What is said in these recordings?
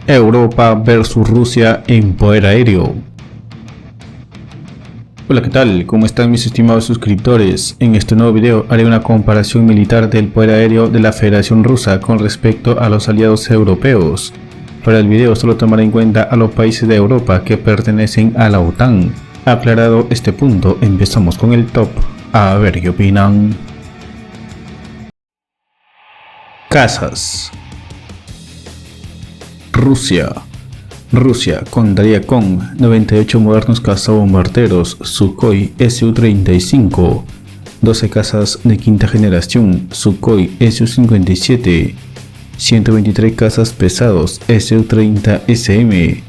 Europa versus Rusia en poder aéreo. Hola, ¿qué tal? ¿Cómo están mis estimados suscriptores? En este nuevo video haré una comparación militar del poder aéreo de la Federación Rusa con respecto a los aliados europeos. Para el video solo tomaré en cuenta a los países de Europa que pertenecen a la OTAN. Aclarado este punto, empezamos con el top. A ver qué opinan. Cazas. Rusia contaría con 98 modernos cazabombarderos Sukhoi Su-35, 12 cazas de quinta generación Sukhoi Su-57, 123 cazas pesados Su-30 SM,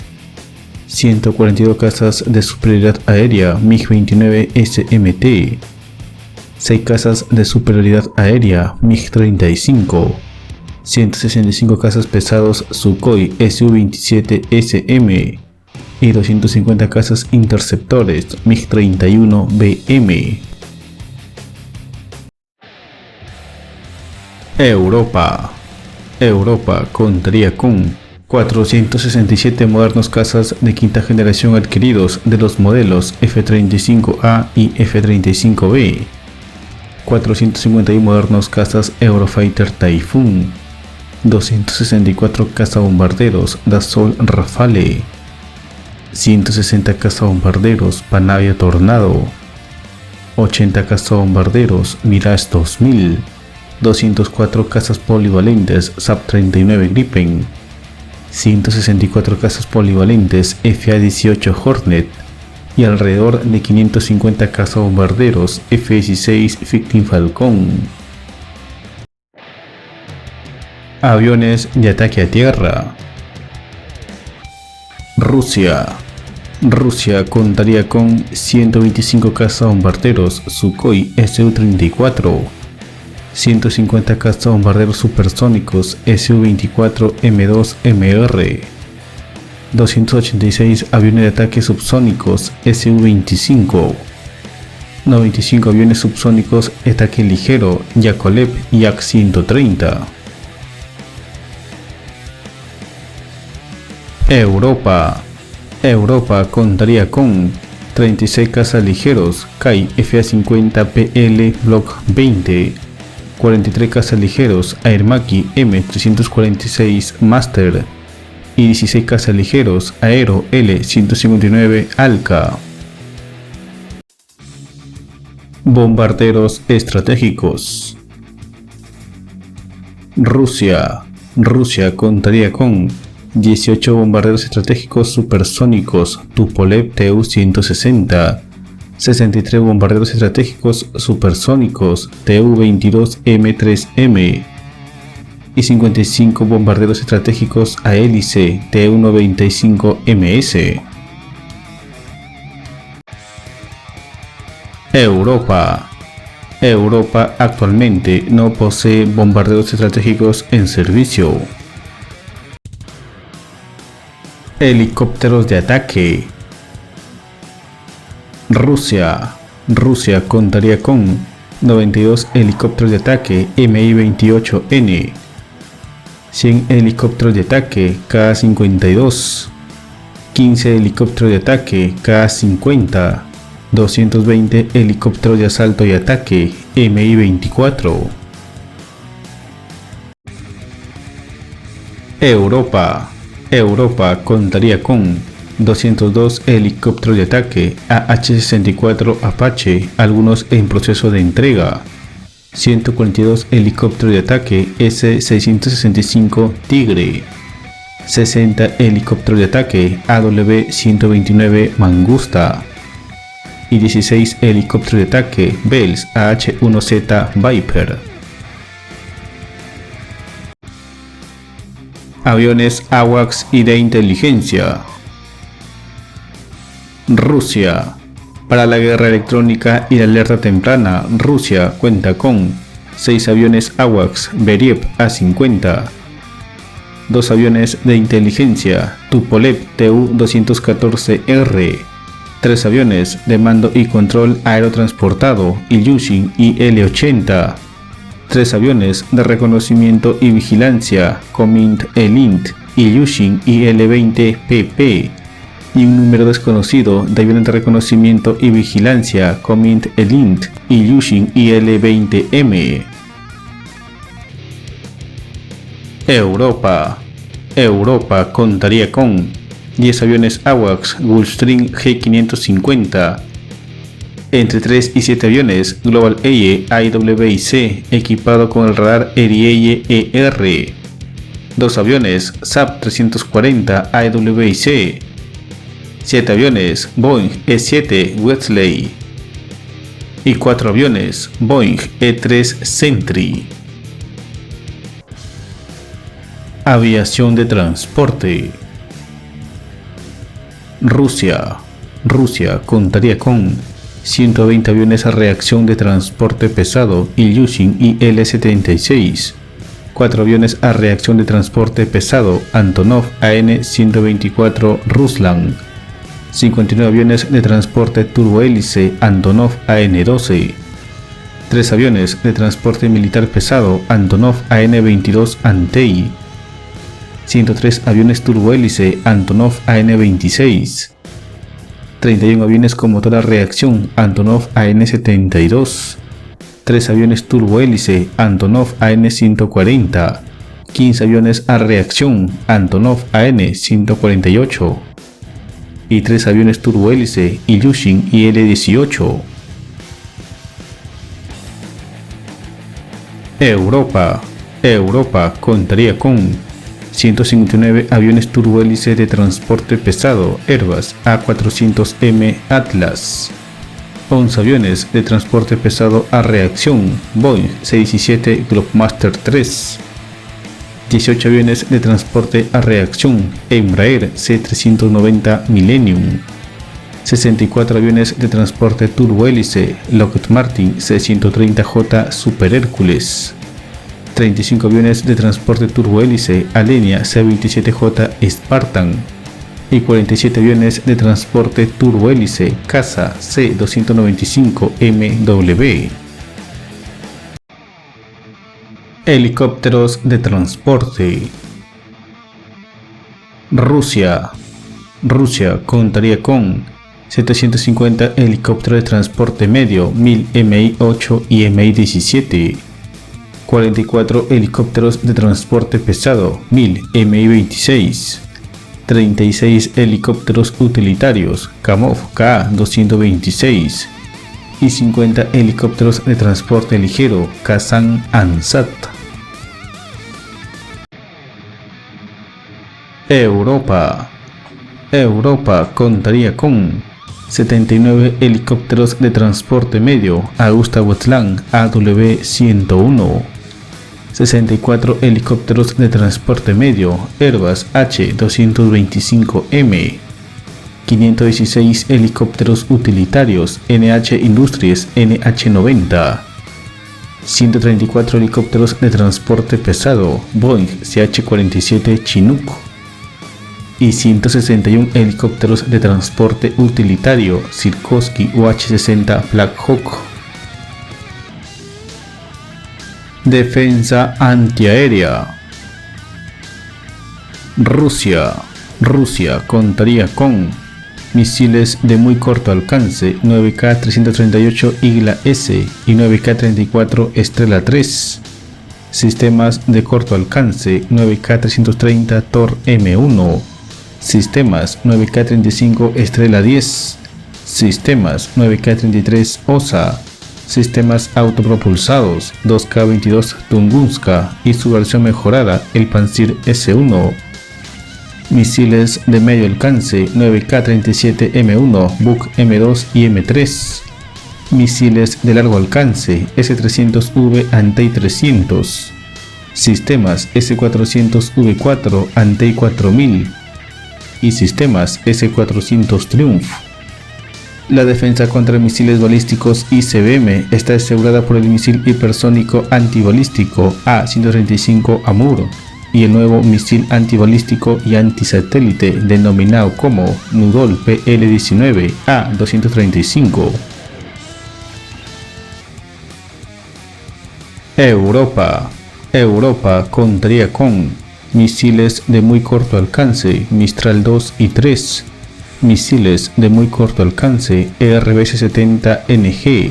142 cazas de superioridad aérea MiG-29 SMT, 6 cazas de superioridad aérea MiG-35, 165 cazas pesados Sukhoi Su-27 SM y 250 cazas interceptores MiG-31 BM. Europa contaría con 467 modernos cazas de quinta generación adquiridos de los modelos F-35A y F-35B, 451 modernos cazas Eurofighter Typhoon, 264 cazabombarderos Dassault Rafale, 160 cazabombarderos Panavia Tornado, 80 cazabombarderos Mirage 2000, 204 cazas polivalentes SAP-39 Gripen, 164 cazas polivalentes FA-18 Hornet y alrededor de 550 cazabombarderos F-16 Victim Falcon. Aviones de ataque a tierra. Rusia contaría con 125 cazabombarderos Sukhoi Su-34, 150 cazabombarderos supersónicos Su-24 M2MR, 286 aviones de ataque subsónicos Su-25, 95 aviones subsónicos de ataque ligero Yakolev Yak-130. Europa contaría con 36 cazas ligeros Kai FA-50PL Block 20, 43 cazas ligeros Aermacchi M346 Master y 16 cazas ligeros Aero L-159 Alka. Bombarderos estratégicos. Rusia contaría con 18 bombarderos estratégicos supersónicos Tupolev Tu-160, 63 bombarderos estratégicos supersónicos Tu-22M3M y 55 bombarderos estratégicos a hélice Tu-95MS. Europa actualmente no posee bombarderos estratégicos en servicio. Helicópteros de ataque. Rusia contaría con 92 helicópteros de ataque Mi-28N, 100 helicópteros de ataque Ka-52, 15 helicópteros de ataque Ka-50, 220 helicópteros de asalto y ataque Mi-24. Europa contaría con 202 helicópteros de ataque AH-64 Apache, algunos en proceso de entrega, 142 helicópteros de ataque S-665 Tigre, 60 helicópteros de ataque AW-129 Mangusta y 16 helicópteros de ataque Bells AH-1Z Viper. Aviones AWACS y de inteligencia. Rusia. Para la guerra electrónica y la alerta temprana, Rusia cuenta con 6 aviones AWACS Beriev A-50, 2 aviones de inteligencia Tupolev Tu-214R, 3 aviones de mando y control aerotransportado Ilyushin IL-80, 3 aviones de reconocimiento y vigilancia Comint Elint Ilyushin IL-20PP y un número desconocido de aviones de reconocimiento y vigilancia Comint Elint Ilyushin IL-20M. Europa contaría con 10 aviones AWACS Gulfstream G550, entre 3 y 7 aviones Global Eye AWIC equipado con el radar Erieye ER, 2 aviones SAP 340 AWIC, 7 aviones Boeing E-7 Wesley y 4 aviones Boeing E-3 Sentry. Aviación de transporte. Rusia contaría con 120 aviones a reacción de transporte pesado Ilyushin IL-76, 4 aviones a reacción de transporte pesado Antonov AN-124 Ruslan, 59 aviones de transporte turbohélice Antonov AN-12, 3 aviones de transporte militar pesado Antonov AN-22 Antey, 103 aviones turbohélice Antonov AN-26, 31 aviones con motor a reacción Antonov AN-72, 3 aviones turbohélice Antonov AN-140, 15 aviones a reacción Antonov AN-148 y 3 aviones turbohélice Ilyushin IL-18. Europa contaría con 159 aviones turbohélice de transporte pesado Airbus A400M Atlas, 11 aviones de transporte pesado a reacción Boeing C-17 Globemaster III, 18 aviones de transporte a reacción Embraer C390 Millennium, 64 aviones de transporte turbohélice Lockheed Martin C130J Super Hércules, 35 aviones de transporte turbohélice Alenia C-27J Spartan y 47 aviones de transporte turbohélice CASA C-295MW. Helicópteros de transporte. Rusia contaría con 750 helicópteros de transporte medio 1000 Mi-8 y Mi-17, 44 helicópteros de transporte pesado 1000 Mi-26, 36 helicópteros utilitarios Kamov Ka-226 y 50 helicópteros de transporte ligero Kazan Ansat. Europa contaría con 79 helicópteros de transporte medio AgustaWestland AW101, 64 helicópteros de transporte medio Airbus H225M, 516 helicópteros utilitarios NH Industries NH90, 134 helicópteros de transporte pesado Boeing CH-47 Chinook y 161 helicópteros de transporte utilitario Sikorsky UH-60 Black Hawk. Defensa antiaérea. Rusia contaría con misiles de muy corto alcance 9K-338 Igla-S y 9K-34 Estrella 3, sistemas de corto alcance 9K-330 Thor M1, sistemas 9K-35 Estrella 10, sistemas 9K-33 OSA, sistemas autopropulsados 2K-22 Tunguska y su versión mejorada el Pantsir S1, misiles de medio alcance 9K-37 M1 Buk M2 y M3, misiles de largo alcance S-300V Antey 300, sistemas S-400V4 Antey 4000 y sistemas S-400 Triumph. La defensa contra misiles balísticos ICBM está asegurada por el misil hipersónico antibalístico A-135 Amur y el nuevo misil antibalístico y antisatélite denominado como Nudol PL-19 A-235. Europa contaría con misiles de muy corto alcance Mistral 2 y 3, misiles de muy corto alcance ERBS-70NG,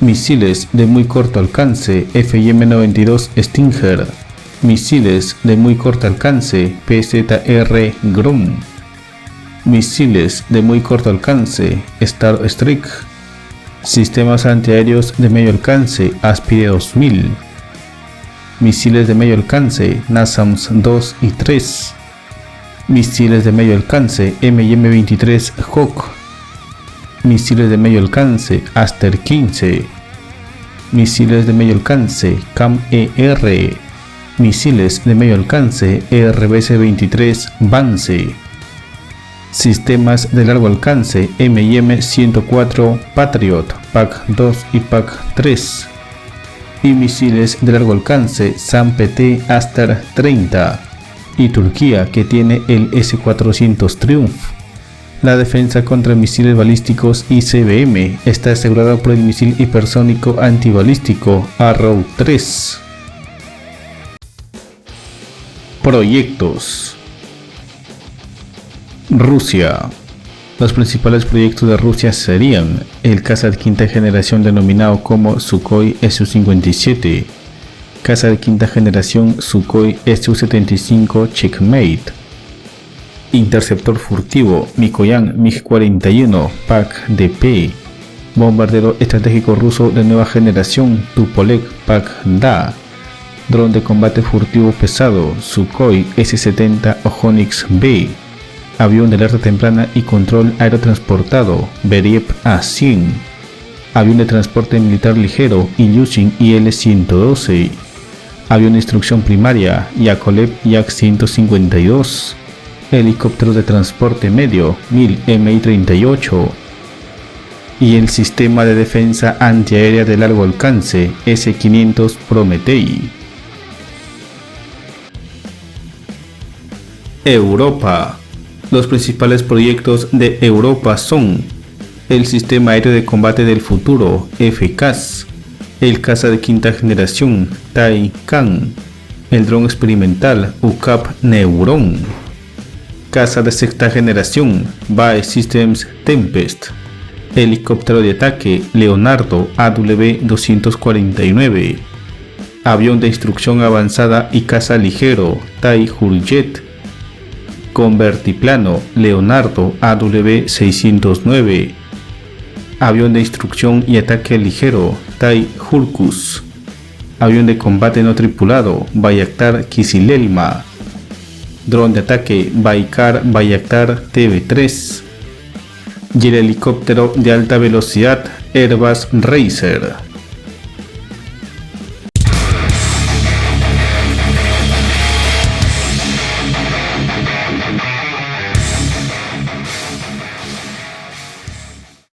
misiles de muy corto alcance FIM-92 Stinger, misiles de muy corto alcance PZR Grom, misiles de muy corto alcance Star Streak, sistemas antiaéreos de medio alcance Aspide 2000, misiles de medio alcance NASAMS 2 y 3, misiles de medio alcance MIM-23 Hawk, misiles de medio alcance Aster 15, misiles de medio alcance CAM-ER, misiles de medio alcance ERBS-23 Vance, sistemas de largo alcance MIM-104 Patriot PAC 2 y PAC 3 y misiles de largo alcance SAM-PT Aster 30 y Turquía, que tiene el S-400 Triumph. La defensa contra misiles balísticos ICBM está asegurada por el misil hipersónico antibalístico Arrow 3. Proyectos. Rusia. Los principales proyectos de Rusia serían el caza de quinta generación denominado como Sukhoi Su-57, caza de quinta generación Sukhoi Su-75 Checkmate, interceptor furtivo Mikoyan MiG-41 PAK-DP, bombardero estratégico ruso de nueva generación Tupolev PAK-Da, dron de combate furtivo pesado Sukhoi S-70 Onyx B, avión de alerta temprana y control aerotransportado Beriev A-100, avión de transporte militar ligero Ilyushin IL-112, avión de instrucción primaria Yakolev Yak-152, helicópteros de transporte medio MiL Mi-38 y el sistema de defensa antiaérea de largo alcance S-500 Prometei. Europa. Los principales proyectos de Europa son el Sistema Aéreo de Combate del Futuro FCAS, el caza de quinta generación Taycan, el dron experimental UCAP Neuron, caza de sexta generación BAE Systems Tempest, helicóptero de ataque Leonardo AW249, avión de instrucción avanzada y caza ligero Tai Hurjet, convertiplano Leonardo AW609, avión de instrucción y ataque ligero Tai Hurkus, avión de combate no tripulado Bayraktar Kizilelma, dron de ataque Baykar Bayraktar TB3 y el helicóptero de alta velocidad Airbus Racer.